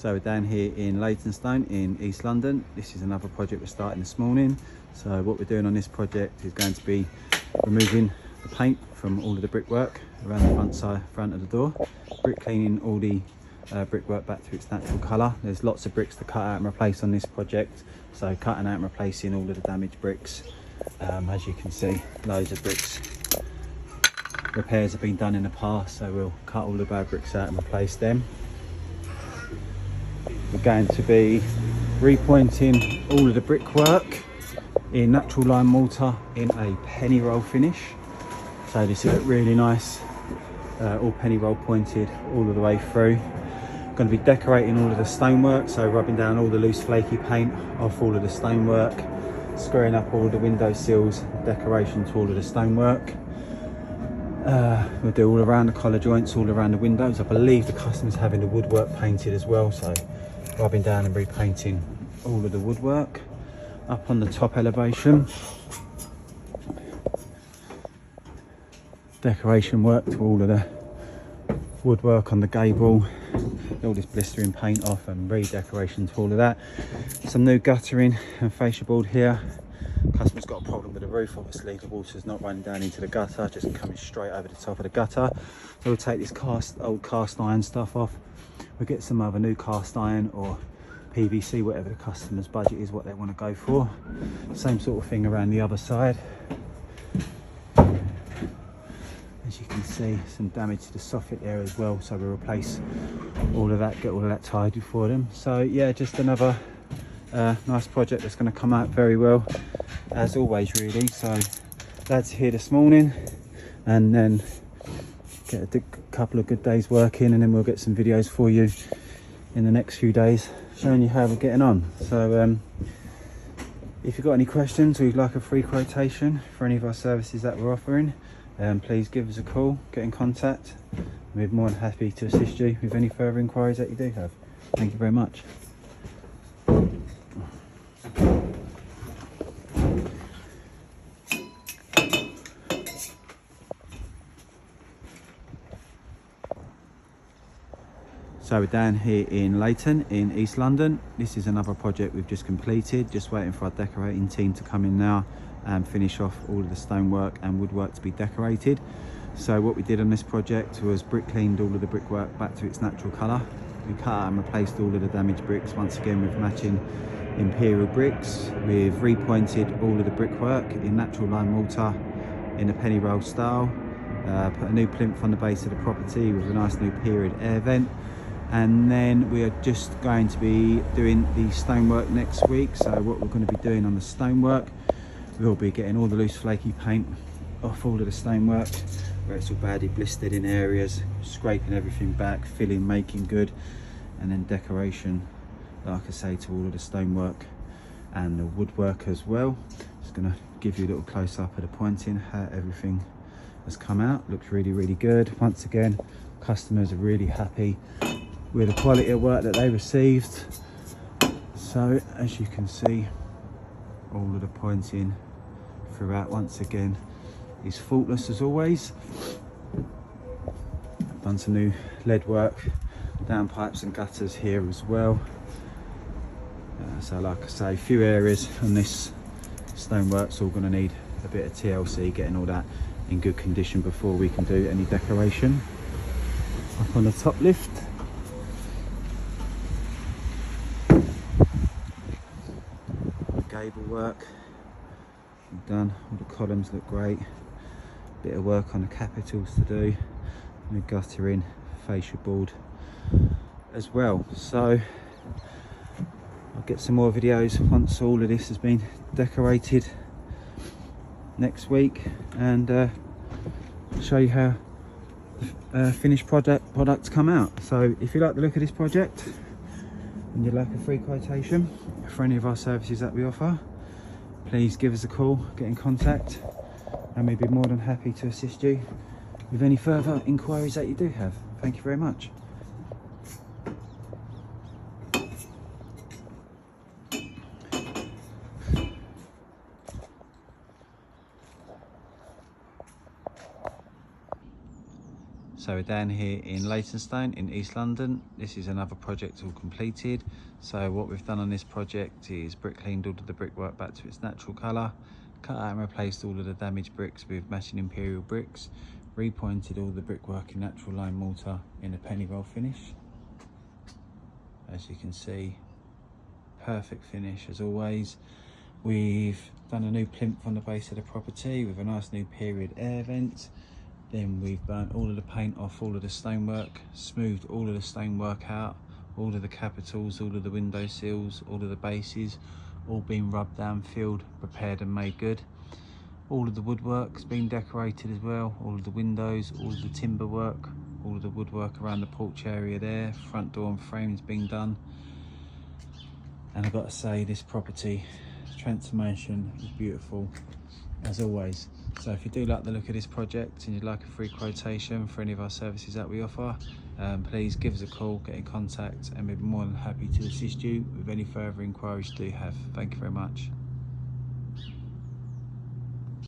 So we're down here in Leyton in East London. This is another project we're starting this morning. So what we're doing on this project is going to be removing the paint from all of the brickwork around the front of the door, brick cleaning all the brickwork back to its natural colour. There's lots of bricks to cut out and replace on this project, so cutting out and replacing all of the damaged bricks. As you can see, loads of bricks. Repairs have been done in the past, so we'll cut all the bad bricks out and replace them. We're going to be repointing all of the brickwork in natural lime mortar in a penny roll finish. So this is really nice, all penny roll pointed all of the way through. Going to be decorating all of the stonework, so rubbing down all the loose flaky paint off all of the stonework, screwing up all the window sills, decoration to all of the stonework. We'll do all around the collar joints, all around the windows. I believe the customer's having the woodwork painted as well, so rubbing down and repainting all of the woodwork. Up on the top elevation, decoration work to all of the woodwork on the gable, all this blistering paint off and redecoration to all of that. Some new guttering and fascia board here. Customer's got a problem with the roof, obviously the water's not running down into the gutter, just coming straight over the top of the gutter. So we'll take this old cast iron stuff off. We'll get some other new cast iron or PVC, whatever the customer's budget is, what they want to go for. Same sort of thing around the other side. As you can see, some damage to the soffit there as well, so we'll replace all of that, get all of that tidy for them. So yeah, just another nice project that's going to come out very well, as always really. So lads here this morning, and then get a couple of good days working, and then we'll get some videos for you in the next few days showing you how we're getting on. So if you've got any questions or you'd like a free quotation for any of our services that we're offering, please give us a call, get in contact. We're more than happy to assist you with any further inquiries that you do have. Thank you very much. So we're down here in Leyton in East London. This is another project we've just completed, just waiting for our decorating team to come in now and finish off all of the stonework and woodwork to be decorated. So what we did on this project was brick cleaned all of the brickwork back to its natural colour. We cut out and replaced all of the damaged bricks, once again with matching imperial bricks. We've repointed all of the brickwork in natural lime mortar in a penny roll style. Put a new plinth on the base of the property with a nice new period air vent. And then we are just going to be doing the stonework next week. So what we're going to be doing on the stonework, we'll be getting all the loose flaky paint off all of the stonework where it's all badly blistered in areas, scraping everything back, filling, making good, and then decoration, like I say, to all of the stonework and the woodwork as well. Just going to give you a little close up of the pointing, how everything has come out. Looks really, really good. Once again, customers are really happy with the quality of work that they received. So as you can see, all of the pointing throughout once again is faultless as always. I've done some new lead work, downpipes and gutters here as well. So like I say, a few areas on this stonework's all going to need a bit of TLC, getting all that in good condition before we can do any decoration. Up on the top lift, gable work done, all the columns look great. Bit of work on the capitals to do, and the guttering, fascia board as well. So I'll get some more videos once all of this has been decorated next week, and show you how the finished products come out. So if you like the look of this project and you'd like a free quotation for any of our services that we offer, please give us a call, get in contact, and we'd be more than happy to assist you with any further inquiries that you do have. Thank you very much. So we're down here in Leyton in East London. This is another project all completed. So what we've done on this project is brick cleaned all of the brickwork back to its natural colour, cut out and replaced all of the damaged bricks with matching imperial bricks, repointed all the brickwork in natural lime mortar in a penny roll finish. As you can see, perfect finish as always. We've done a new plinth on the base of the property with a nice new period air vent. Then we've burnt all of the paint off all of the stonework, smoothed all of the stonework out, all of the capitals, all of the window sills, all of the bases, all been rubbed down, filled, prepared and made good. All of the woodwork's been decorated as well, all of the windows, all of the timber work, all of the woodwork around the porch area there, front door and frame's been done. And I've got to say, this property transformation is beautiful as always. So if you do like the look of this project and you'd like a free quotation for any of our services that we offer, please give us a call, get in contact, and we'd be more than happy to assist you with any further inquiries you do have. Thank you very much.